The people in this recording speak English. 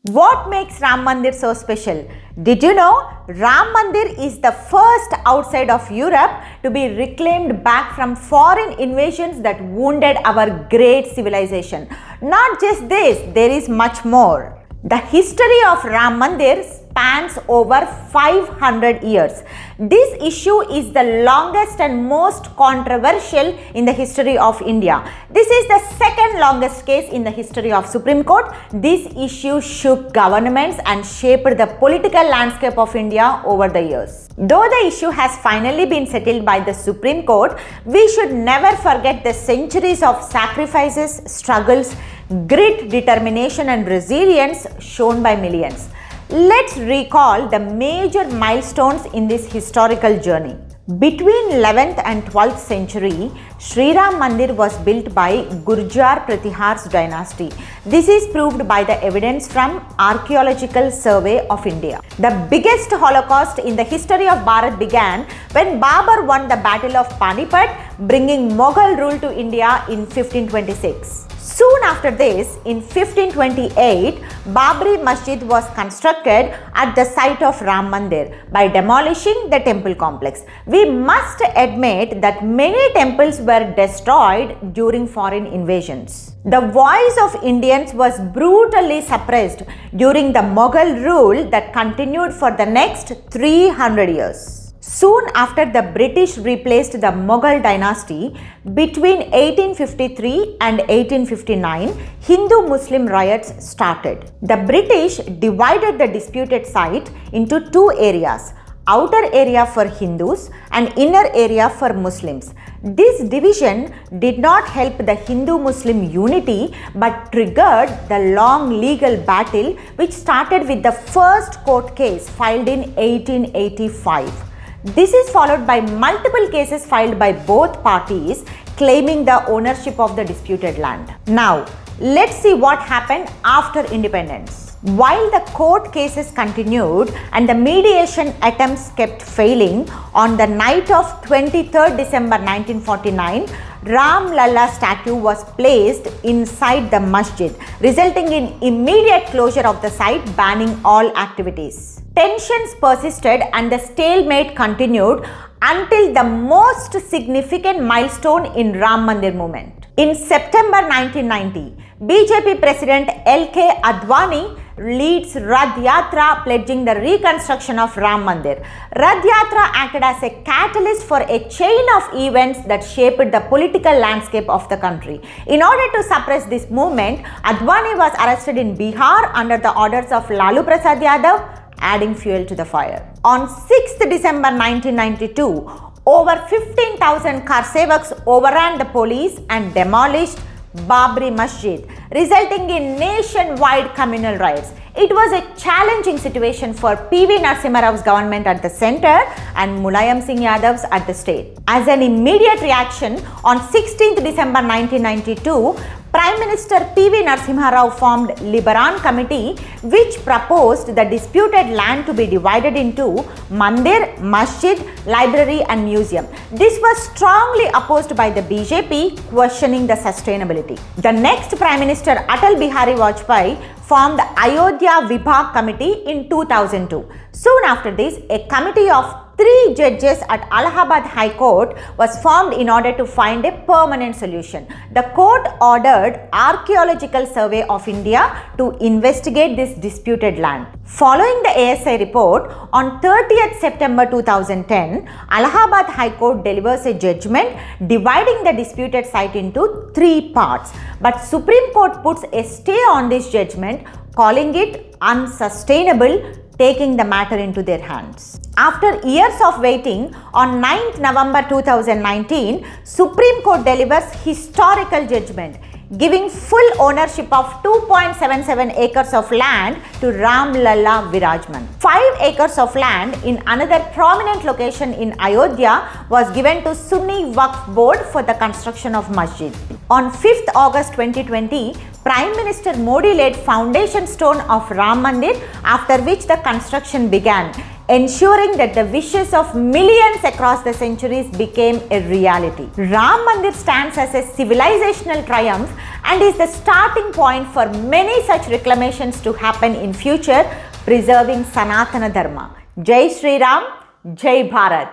What makes Ram Mandir so special? Did you know Ram Mandir is the first outside of Europe to be reclaimed back from foreign invasions that wounded our great civilization? Not just this, there is much more. The history of Ram Mandir spans over 500 years. This issue is the longest and most controversial in the history of India. This is the second longest case in the history of Supreme Court. This issue shook governments and shaped the political landscape of India over the years. Though the issue has finally been settled by the Supreme Court, we should never forget the centuries of sacrifices, struggles, grit, determination and resilience shown by millions. Let's recall the major milestones in this historical journey. Between 11th and 12th century, Sri Ram Mandir was built by Gurjar Pratihar's dynasty. This is proved by the evidence from Archaeological Survey of India. The biggest Holocaust in the history of Bharat began when Babur won the Battle of Panipat, bringing Mughal rule to India in 1526. Soon after this, in 1528, Babri Masjid was constructed at the site of Ram Mandir by demolishing the temple complex. We must admit that many temples were destroyed during foreign invasions. The voice of Indians was brutally suppressed during the Mughal rule that continued for the next 300 years. Soon after the British replaced the Mughal dynasty, between 1853 and 1859, Hindu-Muslim riots started. The British divided the disputed site into two areas, outer area for Hindus and inner area for Muslims. This division did not help the Hindu-Muslim unity but triggered the long legal battle which started with the first court case filed in 1885. This is followed by multiple cases filed by both parties claiming the ownership of the disputed land. Now, let's see what happened after independence. While the court cases continued and the mediation attempts kept failing, on the night of 23rd December 1949, Ram Lalla statue was placed inside the masjid, resulting in immediate closure of the site, banning all activities. Tensions persisted and the stalemate continued until the most significant milestone in Ram Mandir movement. In September 1990, BJP President L.K. Advani leads Rath Yatra pledging the reconstruction of Ram Mandir. Rath Yatra acted as a catalyst for a chain of events that shaped the political landscape of the country. In order to suppress this movement, Advani was arrested in Bihar under the orders of Lalu Prasad Yadav, adding fuel to the fire. On 6th December 1992, over 15,000 Karsevaks overran the police and demolished Babri Masjid, resulting in nationwide communal riots. It was a challenging situation for P.V. Narasimha Rao's government at the center and Mulayam Singh Yadav's at the state. As an immediate reaction, on 16th December 1992, Prime Minister P.V. Narasimha Rao formed Liberan Committee, which proposed the disputed land to be divided into Mandir, Masjid, Library and Museum. This was strongly opposed by the BJP, questioning the sustainability. The next Prime Minister Atal Bihari Vajpayee formed Ayodhya Vibhag Committee in 2002. Soon after this, a committee of 3 judges at Allahabad High Court was formed in order to find a permanent solution. The court ordered Archaeological Survey of India to investigate this disputed land. Following the ASI report, on 30th September 2010, Allahabad High Court delivers a judgment dividing the disputed site into 3 parts. But Supreme Court puts a stay on this judgment, calling it unsustainable, taking the matter into their hands. After years of waiting, on 9th November 2019, Supreme Court delivers historical judgment, giving full ownership of 2.77 acres of land to Ram Lalla Virajman. 5 acres of land in another prominent location in Ayodhya was given to Sunni Waqf Board for the construction of masjid. On 5th August 2020, Prime Minister Modi laid foundation stone of Ram Mandir, after which the construction began. ensuring that the wishes of millions across the centuries became a reality. Ram Mandir stands as a civilizational triumph and is the starting point for many such reclamations to happen in future, preserving Sanatana Dharma. Jai Shri Ram, Jai Bharat.